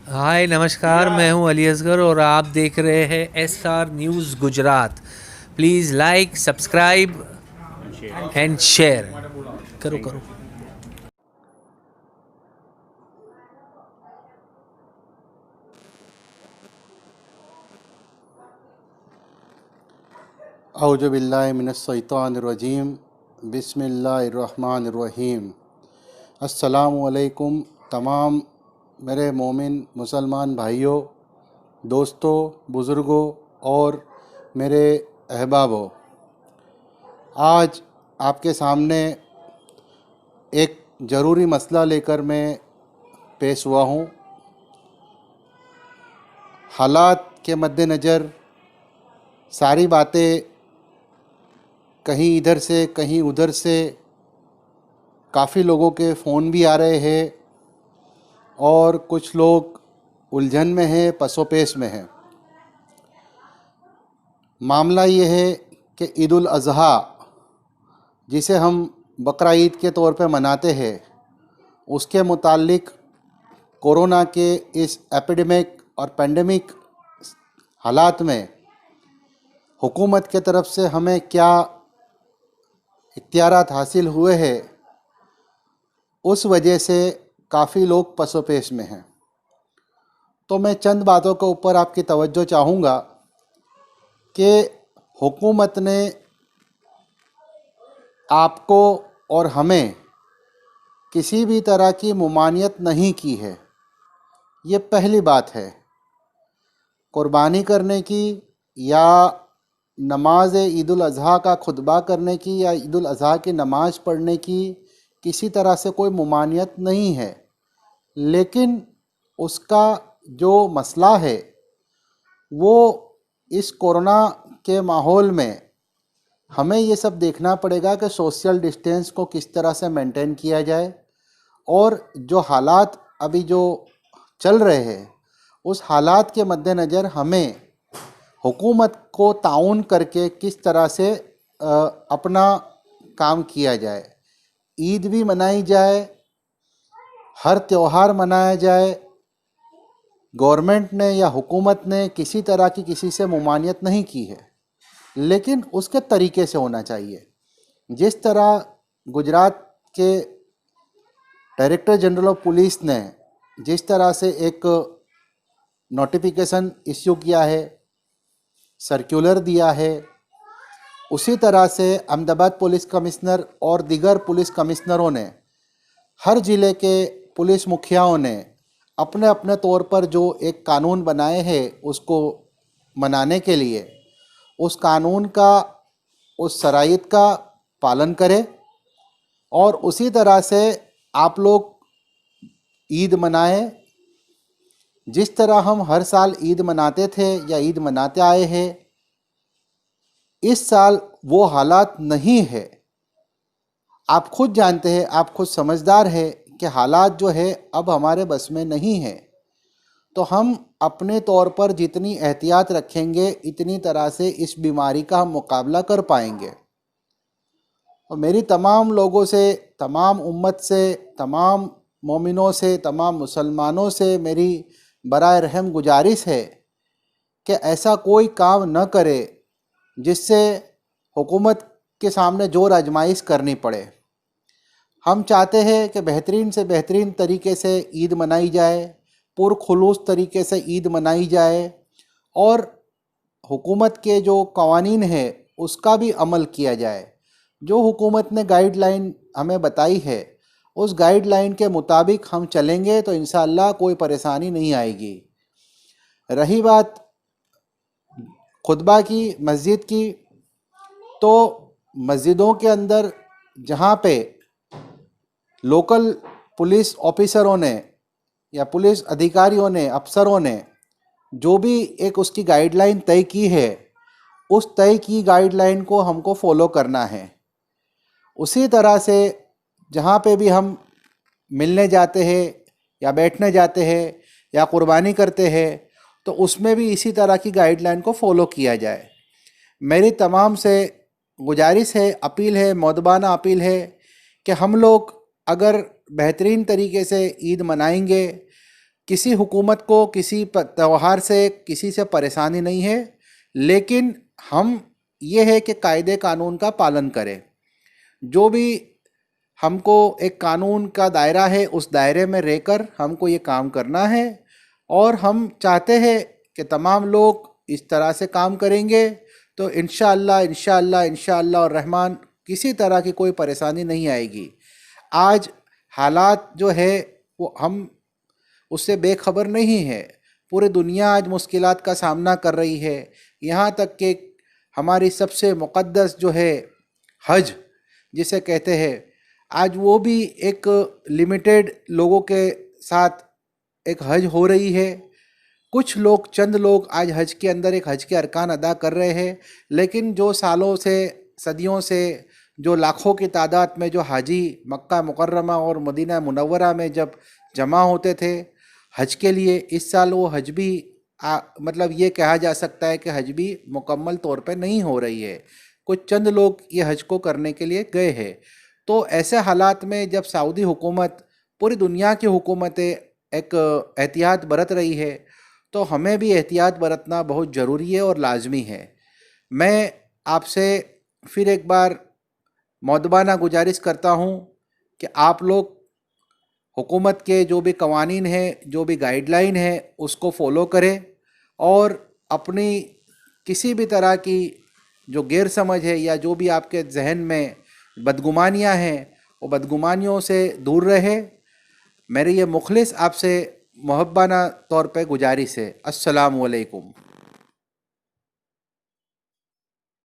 हाय नमस्कार, मैं हूं अली असगर और आप देख रहे हैं SR news Gujarat. Please like, subscribe and share. करो करो। औज़ु बिल्लाहि मिनश्शैतानिर्रजीम बिस्मिल्लाहिर्रहमानिर्रहीम। अस्सलामु अलैकुम तमाम मेरे मोमिन मुसलमान भाइयों, दोस्तों, बुज़ुर्गों और मेरे अहबाबों, आज आपके सामने एक ज़रूरी मसला लेकर मैं पेश हुआ हूँ। हालात के मद्देनज़र सारी बातें कहीं इधर से कहीं उधर से काफ़ी लोगों के फ़ोन भी आ रहे हैं और कुछ लोग उलझन में हैं, पसोपेश में हैं। मामला ये है कि ईद उल अज़हा, जिसे हम बकरा ईद के तौर पे मनाते हैं, उसके मुतालिक कोरोना के इस एपिडेमिक और पेंडेमिक हालात में हुकूमत के तरफ से हमें क्या इख्तियारात हासिल हुए हैं, उस वजह से काफ़ी लोग पसोपेश में हैं। तो मैं चंद बातों के ऊपर आपकी तवज्जो चाहूँगा कि हुकूमत ने आपको और हमें किसी भी तरह की मुमानियत नहीं की है। ये पहली बात है। कुर्बानी करने की या नमाज ईद उल अज़हा का खुतबा करने की या ईद उल अज़हा की नमाज़ पढ़ने की किसी तरह से कोई मुमानियत नहीं है, लेकिन उसका जो मसला है वो इस कोरोना के माहौल में हमें ये सब देखना पड़ेगा कि सोशल डिस्टेंस को किस तरह से मेंटेन किया जाए और जो हालात अभी जो चल रहे हैं उस हालात के मद्देनज़र हमें हुकूमत को ताउन करके किस तरह से अपना काम किया जाए। ईद भी मनाई जाए, हर त्यौहार मनाया जाए। गवर्नमेंट ने या हुकूमत ने किसी तरह की किसी से मुमानियत नहीं की है, लेकिन उसके तरीके से होना चाहिए। जिस तरह गुजरात के डायरेक्टर जनरल ऑफ पुलिस ने जिस तरह से एक नोटिफिकेशन इश्यू किया है, सर्कुलर दिया है, उसी तरह से अहमदाबाद पुलिस कमिश्नर और दीगर पुलिस कमिश्नरों ने, हर ज़िले के पुलिस मुखियाओं ने अपने अपने तौर पर जो एक कानून बनाए हैं उसको मनाने के लिए उस कानून का, उस शराइत का पालन करें और उसी तरह से आप लोग ईद मनाएं। जिस तरह हम हर साल ईद मनाते थे या ईद मनाते आए हैं, इस साल वो हालात नहीं है। आप खुद जानते हैं, आप खुद समझदार हैं कि हालात जो है अब हमारे बस में नहीं है। तो हम अपने तौर पर जितनी एहतियात रखेंगे इतनी तरह से इस बीमारी का हम मुकाबला कर पाएंगे। और मेरी तमाम लोगों से, तमाम उम्मत से, तमाम मोमिनों से, तमाम मुसलमानों से मेरी बराए रहम गुजारिश है कि ऐसा कोई काम न करे जिससे हुकूमत के सामने जोर आजमाइश करनी पड़े। हम चाहते हैं कि बेहतरीन से बेहतरीन तरीके से ईद मनाई जाए, पुरखुलूस तरीके से ईद मनाई जाए और हुकूमत के जो कवानीन है उसका भी अमल किया जाए। जो हुकूमत ने गाइडलाइन हमें बताई है उस गाइडलाइन के मुताबिक हम चलेंगे तो इंशाअल्लाह कोई परेशानी नहीं आएगी। रही बात खुतबा की, मस्जिद की, तो मस्जिदों के अंदर जहाँ पे लोकल पुलिस ऑफिसरों ने या पुलिस अधिकारियों ने, अफसरों ने जो भी एक उसकी गाइडलाइन तय की है, उस तय की गाइडलाइन को हमको फॉलो करना है। उसी तरह से जहाँ पे भी हम मिलने जाते हैं या बैठने जाते हैं या कुर्बानी करते हैं तो उसमें भी इसी तरह की गाइडलाइन को फॉलो किया जाए। मेरी तमाम से गुजारिश है, अपील है, मौदबाना अपील है कि हम लोग अगर बेहतरीन तरीके से ईद मनाएंगे किसी हुकूमत को किसी त्यौहार से किसी से परेशानी नहीं है, लेकिन हम ये है कि कायदे कानून का पालन करें। जो भी हमको एक कानून का दायरा है उस दायरे में रहकर हमको ये काम करना है, और हम चाहते हैं कि तमाम लोग इस तरह से काम करेंगे तो इंशाअल्लाह इंशाअल्लाह इंशाअल्लाह और रहमान किसी तरह की कोई परेशानी नहीं आएगी। आज हालात जो है वो हम उससे बेखबर नहीं है। पूरी दुनिया आज मुश्किलात का सामना कर रही है। यहाँ तक कि हमारी सबसे मुक़द्दस जो है हज जिसे कहते हैं, आज वो भी एक लिमिटेड लोगों के साथ एक हज हो रही है। कुछ लोग, चंद लोग आज हज के अंदर एक हज के अरकान अदा कर रहे हैं, लेकिन जो सालों से, सदियों से, जो लाखों की तादाद में जो हाजी मक्का मुकर्रमा और मदीना मुनव्वरा में जब जमा होते थे हज के लिए, इस साल वो हज भी मतलब ये कहा जा सकता है कि हज भी मुकम्मल तौर पे नहीं हो रही है। कुछ चंद लोग ये हज को करने के लिए गए हैं। तो ऐसे हालात में जब सऊदी हुकूमत, पूरी दुनिया की हुकूमतें एक एहतियात बरत रही है, तो हमें भी एहतियात बरतना बहुत ज़रूरी है और लाजमी है। मैं आपसे फिर एक बार मौदबाना गुजारिश करता हूँ कि आप लोग हुकूमत के जो भी कवानीन हैं, जो भी गाइडलाइन है, उसको फॉलो करें, और अपनी किसी भी तरह की जो गैर समझ है या जो भी आपके जहन में बदगुमानियाँ हैं वो बदगुमानियों से दूर रहे। मेरी ये मुखलिस आपसे मोहब्बाना तौर पे गुजारिश है। अस्सलामु अलैकुम।